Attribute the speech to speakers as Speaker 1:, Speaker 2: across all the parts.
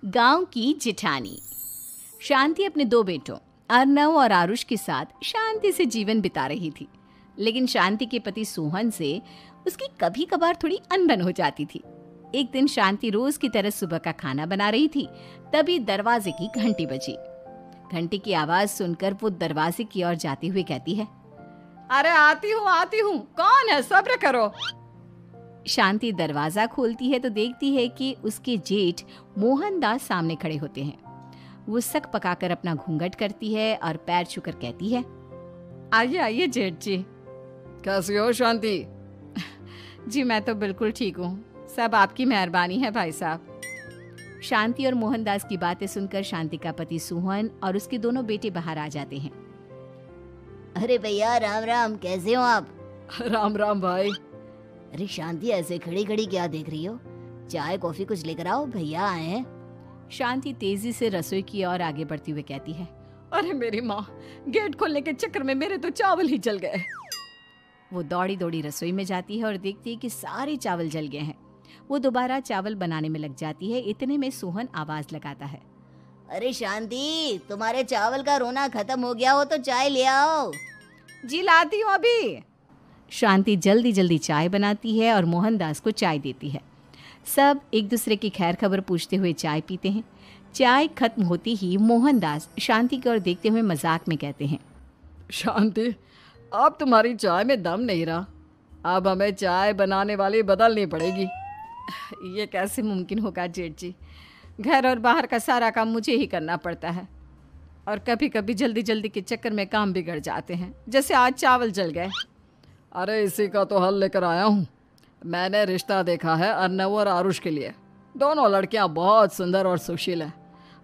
Speaker 1: गांव की जिठानी। शांति अपने दो बेटों अर्नव और आरुष के साथ शांति से जीवन बिता रही थी, लेकिन शांति के पति सोहन से उसकी कभी कभार थोड़ी अनबन हो जाती थी। एक दिन शांति रोज की तरह सुबह का खाना बना रही थी, तभी दरवाजे की घंटी बजी। घंटी की आवाज सुनकर वो दरवाजे की ओर जाते हुए कहती है,
Speaker 2: अरे आती हूँ, कौन है, सब्र करो।
Speaker 1: शांति दरवाजा खोलती है तो देखती है कि उसके जेठ मोहनदास सामने खड़े होते हैं। वो सक पकाकर अपना घूंघट करती है और पैर छूकर कहती है,
Speaker 2: आइए आइए जेठ जी। कैसी हो शांति?
Speaker 1: जी मैं तो बिल्कुल ठीक हूँ, सब आपकी मेहरबानी है भाई साहब। शांति और मोहनदास की बातें सुनकर शांति का पति सोहन और उसके दोनों बेटे बाहर आ जाते हैं।
Speaker 3: अरे भैया राम राम, कैसे हो आप?
Speaker 2: राम राम भाई।
Speaker 3: अरे शांति, ऐसे खड़ी खड़ी क्या देख रही हो? चाय कॉफी कुछ लेकर आओ, भैया आए हैं।
Speaker 1: शांति तेजी से रसोई की ओर आगे बढ़ती हुई कहती है,
Speaker 2: अरे मेरी माँ, गेट खोलने के चक्कर में मेरे तो चावल ही जल गए।
Speaker 1: वो दौड़ी दौड़ी रसोई में जाती है और देखती है कि सारे चावल जल गए हैं। वो दोबारा चावल बनाने में लग जाती है। इतने में सोहन आवाज लगाता है,
Speaker 3: अरे शांति, तुम्हारे चावल का रोना खत्म हो गया हो तो चाय ले आओ।
Speaker 2: जी लाती हूँ अभी।
Speaker 1: शांति जल्दी जल्दी चाय बनाती है और मोहनदास को चाय देती है। सब एक दूसरे की खैर खबर पूछते हुए चाय पीते हैं। चाय खत्म होती ही मोहनदास शांति की ओर देखते हुए मजाक में कहते हैं,
Speaker 2: शांति, अब तुम्हारी चाय में दम नहीं रहा, अब हमें चाय बनाने वाली बदलनी पड़ेगी।
Speaker 1: ये कैसे मुमकिन होगा जेठ जी, घर और बाहर का सारा काम मुझे ही करना पड़ता है और कभी कभी जल्दी जल्दी के चक्कर में काम बिगड़ जाते हैं, जैसे आज चावल जल गए।
Speaker 2: अरे इसी का तो हल लेकर आया हूँ। मैंने रिश्ता देखा है अर्नव और आरुष के लिए। दोनों लड़कियाँ बहुत सुंदर और सुशील हैं।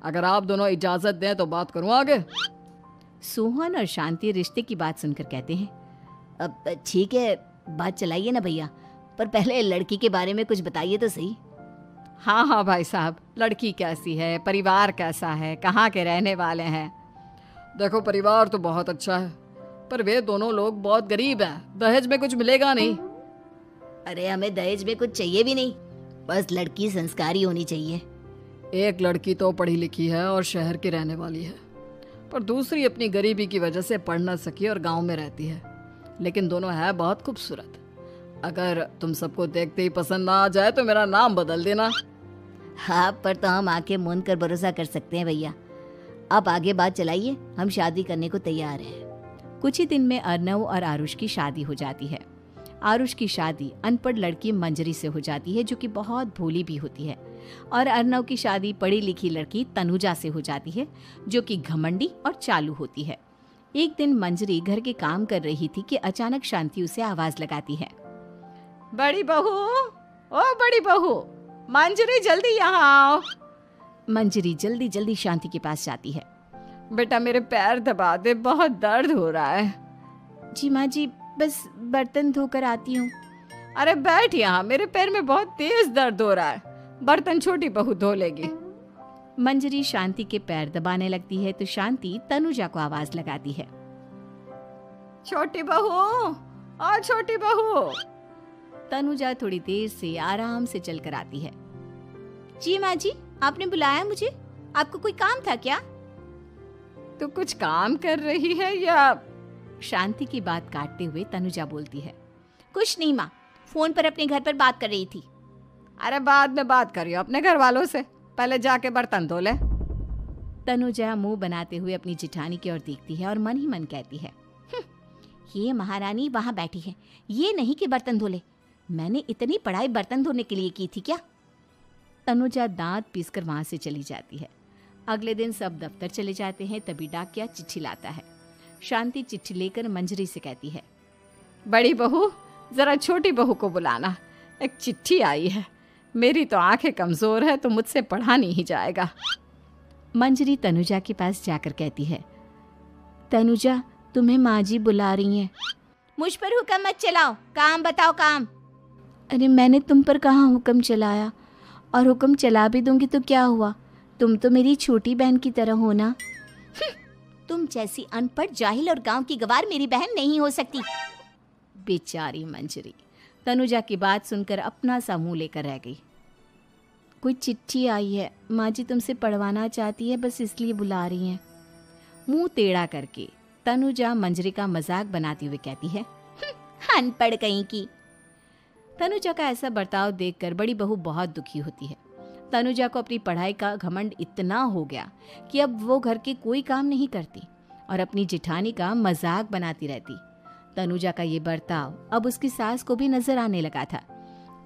Speaker 2: अगर आप दोनों इजाज़त दें तो बात करूँ आगे।
Speaker 1: सोहन और शांति रिश्ते की बात सुनकर कहते हैं,
Speaker 3: अब ठीक है, बात चलाइए ना भैया, पर पहले लड़की के बारे में कुछ बताइए तो सही।
Speaker 1: हाँ भाई साहब, लड़की कैसी है, परिवार कैसा है, कहाँ के रहने वाले हैं?
Speaker 2: देखो, परिवार तो बहुत अच्छा है, पर वे दोनों लोग बहुत गरीब हैं। दहेज में कुछ मिलेगा नहीं।
Speaker 3: अरे हमें दहेज में कुछ चाहिए भी नहीं, बस लड़की संस्कारी होनी चाहिए।
Speaker 2: एक लड़की तो पढ़ी लिखी है और शहर की रहने वाली है, पर दूसरी अपनी गरीबी की वजह से पढ़ न सकी और गांव में रहती है, लेकिन दोनों है बहुत खूबसूरत। अगर तुम सबको देखते ही पसंद ना आ जाए तो मेरा नाम बदल देना।
Speaker 3: हाँ, पर तो हम आंखें मूंद कर भरोसा कर सकते हैं भैया। आप आगे बात चलाइए, हम शादी करने को तैयार हैं।
Speaker 1: कुछ ही दिन में अर्नव और आरुष की शादी हो जाती है। आरुष की शादी अनपढ़ लड़की मंजरी से हो जाती है, जो कि बहुत भोली भी होती है, और अर्नव की शादी पढ़ी लिखी लड़की तनुजा से हो जाती है, जो कि घमंडी और चालू होती है। एक दिन मंजरी घर के काम कर रही थी कि अचानक शांति उसे आवाज लगाती है,
Speaker 2: बड़ी बहू, ओ बड़ी बहू, मंजरी जल्दी यहाँ आओ।
Speaker 1: मंजरी जल्दी जल्दी शांति के पास जाती है।
Speaker 2: बेटा मेरे पैर दबा दे, बहुत दर्द हो रहा है।
Speaker 1: जी माँ जी, बस बर्तन धोकर आती हूँ।
Speaker 2: अरे बैठ यहाँ, मेरे पैर में बहुत तेज दर्द हो रहा है, बर्तन छोटी बहू धो लेगी।
Speaker 1: मंजरी शांति के पैर दबाने लगती है तो शांति तनुजा को आवाज लगाती है,
Speaker 2: छोटी बहू, ओ छोटी बहू।
Speaker 1: तनुजा थोड़ी देर से आराम से चलकर आती है। जी माँ जी, आपने बुलाया मुझे? आपको कोई काम था क्या?
Speaker 2: तू कुछ काम कर रही है या?
Speaker 1: शांति की बात काटते हुए तनुजा बोलती है, कुछ नहीं माँ, फोन पर अपने घर पर बात कर रही थी।
Speaker 2: अरे बाद में बात करियो अपने घर वालों से, पहले जाके बर्तन धो ले।
Speaker 1: तनुजा मुंह बनाते हुए अपनी जिठानी की ओर देखती है और मन ही मन कहती है, ये महारानी वहां बैठी है, ये नहीं कि बर्तन धो ले। मैंने इतनी पढ़ाई बर्तन धोने के लिए की थी क्या? तनुजा दांत पीसकर वहां से चली जाती है। अगले दिन सब दफ्तर चले जाते हैं, तभी डाकिया चिट्ठी लाता है। शांति चिट्ठी लेकर मंजरी से कहती है,
Speaker 2: बड़ी बहू, जरा छोटी बहू को बुलाना, एक चिट्ठी आई है। मेरी तो आंखें कमजोर है तो मुझसे पढ़ा नहीं जाएगा।
Speaker 1: मंजरी तनुजा के पास जाकर कहती है, तनुजा, तुम्हें माँ जी बुला रही हैं।
Speaker 3: मुझ पर हुक्म मत चलाओ, काम बताओ काम।
Speaker 1: अरे मैंने तुम पर कहाँ हुक्म चलाया, और हुक्म चला भी दूंगी तो क्या हुआ, तुम तो मेरी छोटी बहन की तरह हो ना।
Speaker 3: तुम जैसी अनपढ़, जाहिल और गांव की गवार मेरी बहन नहीं हो सकती।
Speaker 1: बेचारी मंजरी तनुजा की बात सुनकर अपना सा मुंह लेकर रह गई। कोई चिट्ठी आई है, माँ जी तुमसे पढ़वाना चाहती है, बस इसलिए बुला रही हैं। मुंह टेढ़ा करके तनुजा मंजरी का मजाक बनाती हुए कहती है, अनपढ़ कहीं की। तनुजा का ऐसा बर्ताव देखकर बड़ी बहू बहुत दुखी होती है। तनुजा को अपनी पढ़ाई का घमंड इतना हो गया कि अब वो घर के कोई काम नहीं करती और अपनी जेठानी का मजाक बनाती रहती। तनुजा का ये बर्ताव अब उसकी सास को भी नजर आने लगा था।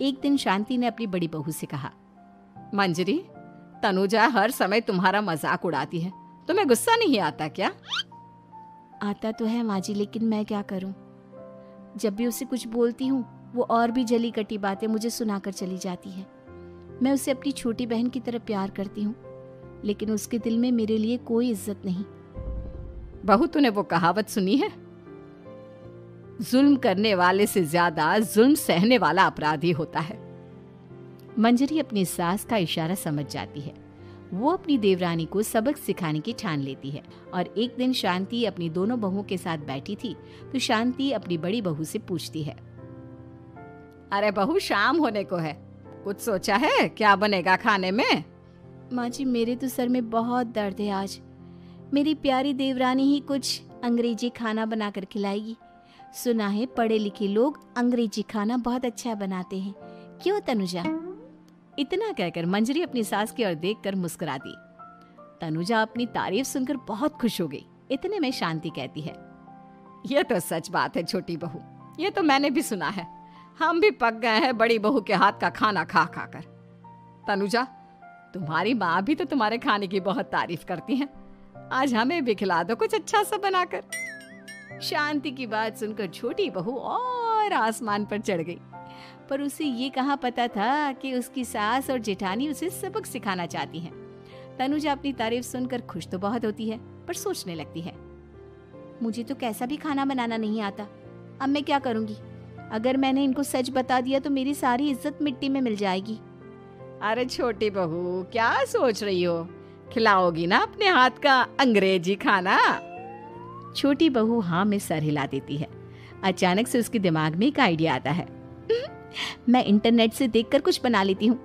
Speaker 1: एक दिन शांति ने अपनी बड़ी बहू से कहा,
Speaker 2: मंजरी, तनुजा हर समय तुम्हारा मजाक उड़ाती है, तुम्हें गुस्सा नहीं आता क्या?
Speaker 1: आता तो है माँ जी, लेकिन मैं क्या करूं? जब भी उसे कुछ बोलती हूँ वो और भी जली कटी बातें मुझे सुनाकर चली जाती है। मैं उसे अपनी छोटी बहन की तरह प्यार करती हूँ, लेकिन उसके दिल में मेरे लिए कोई इज्जत नहीं।
Speaker 2: बहू, तूने वो कहावत सुनी है, जुल्म करने वाले से ज्यादा जुल्म सहने वाला अपराधी होता है।
Speaker 1: मंजरी अपनी सास का इशारा समझ जाती है। वो अपनी देवरानी को सबक सिखाने की ठान लेती है और एक दिन शांति अपनी दोनों बहुओं के साथ बैठी थी तो शांति अपनी बड़ी बहू से पूछती है,
Speaker 2: अरे बहू, शाम होने को है, कुछ सोचा है क्या बनेगा खाने में?
Speaker 1: माँ जी, मेरे तो सर में बहुत दर्द है आज। मेरी प्यारी देवरानी ही कुछ अंग्रेजी खाना बनाकर खिलाएगी। सुना है पढ़े लिखे लोग अंग्रेजी खाना बहुत अच्छा बनाते हैं, क्यों तनुजा?
Speaker 2: इतना कहकर मंजरी अपनी सास की ओर देखकर मुस्कुरा दी। तनुजा अपनी तारीफ सुनकर बहुत खुश हो गई। इतने में शांति कहती है, यह तो सच बात है छोटी बहू, ये तो मैंने भी सुना है। हम भी पक गए हैं बड़ी बहू के हाथ का खाना खा खा कर। तनुजा, तुम्हारी माँ भी तो तुम्हारे खाने की बहुत तारीफ करती हैं। आज हमें भी खिला दो कुछ अच्छा सा बनाकर। शांति की बात सुनकर छोटी बहू और आसमान पर चढ़ गई, पर उसे ये कहाँ पता था कि उसकी सास और जेठानी उसे सबक सिखाना चाहती हैं। तनुजा अपनी तारीफ सुनकर खुश तो बहुत होती है, पर सोचने लगती है,
Speaker 1: मुझे तो कैसा भी खाना बनाना नहीं आता। अब मैं क्या करूंगी? अगर मैंने इनको सच बता दिया तो मेरी सारी इज्जत मिट्टी में मिल जाएगी।
Speaker 2: अरे छोटी बहू, क्या सोच रही हो? खिलाओगी ना अपने हाथ का अंग्रेजी खाना?
Speaker 1: छोटी बहू हाँ में सर हिला देती है। अचानक से उसके दिमाग में एक आइडिया आता है। मैं इंटरनेट से देखकर कुछ बना लेती हूँ,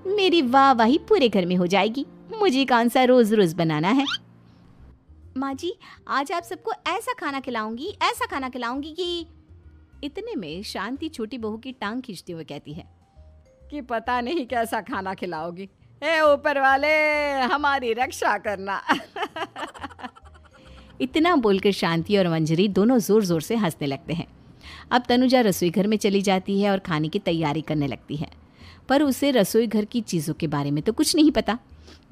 Speaker 1: मेरी वाहवाही पूरे घर में हो जाएगी। मुझे कौन सा रोज रोज बनाना है। माँ जी, आज आप सबको ऐसा खाना खिलाऊंगी कि।
Speaker 2: इतने में शांति छोटी बहू की टांग खींचते हुए कहती है कि पता नहीं कैसा खाना खिलाओगी। ए ऊपर वाले, हमारी रक्षा करना।
Speaker 1: इतना बोलकर शांति और मंजरी दोनों जोर जोर से हंसने लगते हैं। अब तनुजा रसोई घर में चली जाती है और खाने की तैयारी करने लगती है, पर उसे रसोई घर की चीज़ों के बारे में तो कुछ नहीं पता।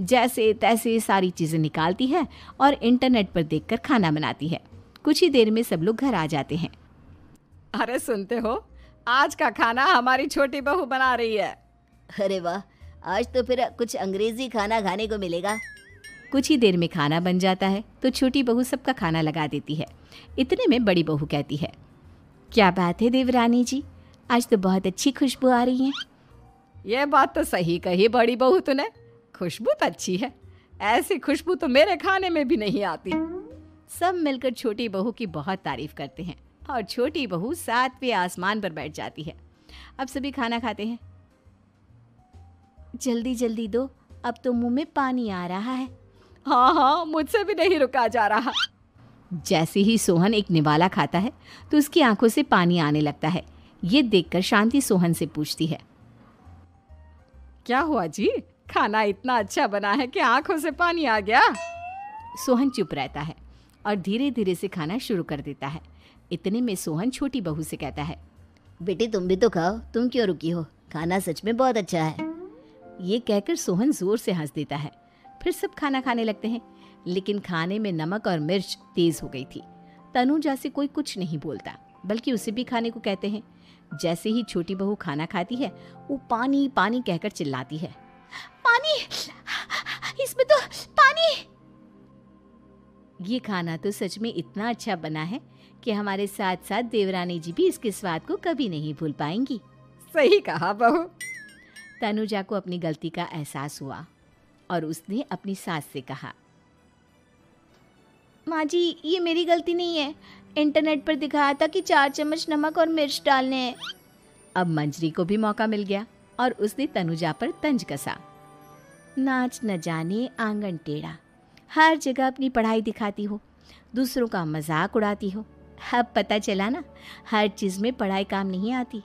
Speaker 1: जैसे तैसे सारी चीज़ें निकालती है और इंटरनेट पर देखकर खाना बनाती है। कुछ ही देर में सब लोग घर आ जाते हैं।
Speaker 2: अरे सुनते हो, आज का खाना हमारी छोटी बहू बना रही है।
Speaker 3: अरे वाह, आज तो फिर कुछ अंग्रेजी खाना खाने को मिलेगा।
Speaker 1: कुछ ही देर में खाना बन जाता है तो छोटी बहू सबका खाना लगा देती है। इतने में बड़ी बहू कहती है, क्या बात है देवरानी जी, आज तो बहुत अच्छी खुशबू आ रही है।
Speaker 2: ये बात तो सही कही बड़ी बहू तूने, खुशबू तो अच्छी है। ऐसी खुशबू तो मेरे खाने में भी नहीं आती। सब मिलकर छोटी बहू की बहुत तारीफ करते हैं और छोटी बहू 7वें आसमान पर बैठ जाती है। अब सभी खाना खाते हैं।
Speaker 1: जल्दी जल्दी दो, अब तो मुंह में पानी आ रहा है।
Speaker 2: हाँ, मुझसे भी नहीं रुका जा रहा।
Speaker 1: जैसे ही सोहन एक निवाला खाता है तो उसकी आंखों से पानी आने लगता है। ये देखकर शांति सोहन से पूछती है,
Speaker 2: क्या हुआ जी, खाना इतना अच्छा बना है कि आंखों से पानी आ गया?
Speaker 1: सोहन चुप रहता है और धीरे धीरे से खाना शुरू कर देता है। इतने में सोहन छोटी बहू से कहता है,
Speaker 3: बेटी तुम भी तो खाओ, तुम क्यों रुकी हो? खाना सच में बहुत अच्छा है।
Speaker 1: ये कहकर सोहन जोर से हंस देता है। फिर सब खाना खाने लगते हैं, लेकिन खाने में नमक और मिर्च तेज हो गई थी। तनुजा से कोई कुछ नहीं बोलता, बल्कि उसे भी खाने को कहते हैं। जैसे ही छोटी बहू खाना खाती है वो पानी पानी कहकर चिल्लाती है, पानी, इसमें तो पानी। ये खाना तो सच में इतना अच्छा बना है कि हमारे साथ साथ देवरानी जी भी इसके स्वाद को कभी नहीं भूल पाएंगी।
Speaker 2: सही कहा बहू।
Speaker 1: तनुजा को अपनी गलती का एहसास हुआ और उसने अपनी सास से कहा, माँ जी ये मेरी गलती नहीं है, इंटरनेट पर दिखाया था कि 4 चम्मच नमक और मिर्च डालने हैं। अब मंजरी को भी मौका मिल गया और उसने तनुजा पर तंज कसा। नाच न जाने आंगन टेढ़ा, हर जगह अपनी पढ़ाई दिखाती हो, दूसरों का मजाक उड़ाती हो। अब पता चला ना, हर चीज़ में पढ़ाई काम नहीं आती।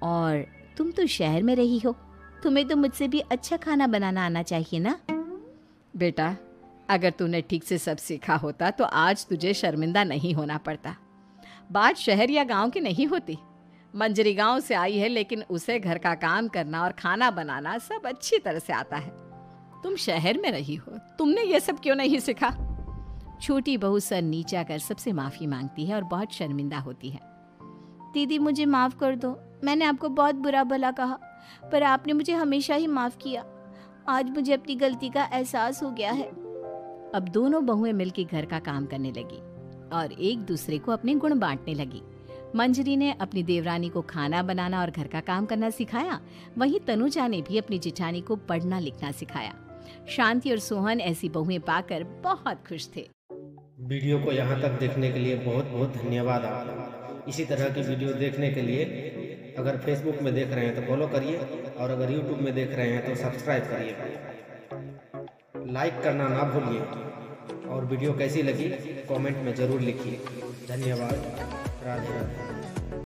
Speaker 1: और तुम तो शहर में रही हो, तुम्हें तो मुझसे भी अच्छा खाना बनाना आना चाहिए ना।
Speaker 2: बेटा, अगर तूने ठीक से सब सीखा होता तो आज तुझे शर्मिंदा नहीं होना पड़ता। बात शहर या गांव की नहीं होती। मंजरी गांव से आई है, लेकिन उसे घर का काम करना और खाना बनाना सब अच्छी तरह से आता है। तुम शहर में रही हो, तुमने ये सब क्यों नहीं सीखा?
Speaker 1: छोटी बहू सर नीचा कर सबसे माफ़ी मांगती है और बहुत शर्मिंदा होती है। दीदी मुझे माफ़ कर दो, मैंने आपको बहुत बुरा भला कहा, पर आपने मुझे हमेशा ही माफ़ किया। आज मुझे अपनी गलती का एहसास हो गया है। अब दोनों बहुएं मिलकर घर का काम करने लगी और एक दूसरे को अपने गुण बांटने लगी। मंजरी ने अपनी देवरानी को खाना बनाना और घर का काम करना सिखाया, वहीं तनुजा ने भी अपनी जिठानी को पढ़ना लिखना सिखाया। शांति और सोहन ऐसी बहुएं पाकर बहुत खुश थे।
Speaker 4: वीडियो को यहाँ तक देखने के लिए बहुत बहुत धन्यवाद आपका। इसी तरह की वीडियो देखने के लिए अगर फेसबुक में देख रहे हैं तो फॉलो करिए, और अगर यूट्यूब में देख रहे हैं तो सब्सक्राइब करिए। लाइक करना ना भूलिए, और वीडियो कैसी लगी कमेंट में ज़रूर लिखिए। धन्यवाद। राधे राधे।